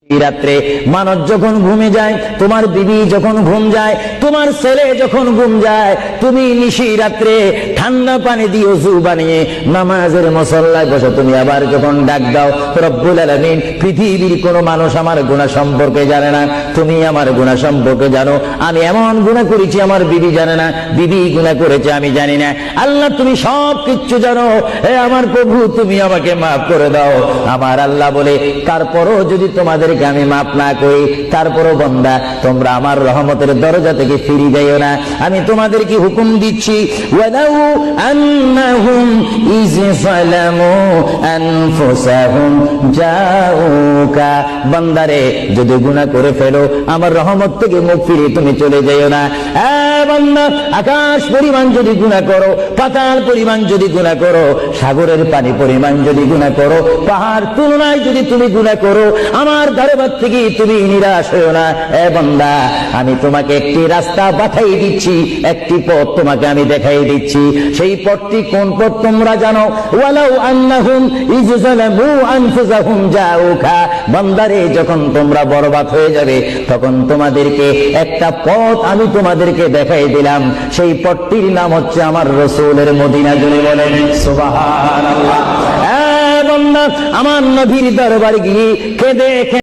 রাত্রে মানুষ যখন ঘুমে যায়, তোমার বিবি যখন ঘুম যায়, তোমার ছেলে যখন ঘুম যায়, তুমি নিশি রাত্রে ঠান্ডা পানি দিয়ে ওযু বানিয়ে নামাজের মুসল্লায় বসে তুমি আবার যখন ডাক দাও, রব্বুল আলামিন, পৃথিবীর কোনো মানুষ আমার গুনাহ সম্পর্কে জানে না, তুমি আমার গুনাহ সম্পর্কে জানো। আমি এমন গুনাহ করেছি আমার বিবি জানে না, বিবি গুনাহ করেছে আমি জানি না। আল্লাহ তুমি সব কিচ্ছু জানো, হে আমার প্রভু তুমি আমাকে মাফ করে দাও। আমার আল্লাহ বলে, তারপরও যদি তোমাদের আমি মাফ না করি, তারপরও বান্দা তোমরা আমার রহমতের দরজা থেকে ফিরে যাইও না। আমি তোমাদেরকে হুকুম দিচ্ছি, ওয়ালাউ আন্নাহুম ইয যালামু আনফুসাহুম জাউকা, বান্দারে যদি গুনাহ করে ফেলো আমার রহমত থেকে মুখ ফিরে তুমি চলে যাইও না। বান্দা, আকাশ পরিমাণ যদি গুনাহ করো, পাতাল পরিমাণ যদি গুনাহ করো, সাগরের পানি পরিমাণ যদি গুনাহ করো, পাহাড় তুলনায় যদি তুমি গুনাহ করো, আমার দরবার থেকে তুমি নিরাশ হও না। বান্দা, আমি তোমাকে একটি রাস্তা বাতাই দিচ্ছি, একটি পথ তোমাকে আমি দেখাই দিচ্ছি। সেই পথটি কোন পথ তোমরা জানো? ওয়ালাউ আন্নাহুম ইয যালামু আনফুসাহুম জাউকা, বান্দারে যখন তোমরা বরবাদ হয়ে যাবে তখন তোমাদেরকে একটা পথ আমি তোমাদেরকে দেখাই দিলাম, সেই পথটির নাম হচ্ছে আমার রাসূলের মদিনা। জুড়ে বলেন সুবহানাল্লাহ। বান্দা, আমার নবীর দরবারে গিয়ে কেঁদে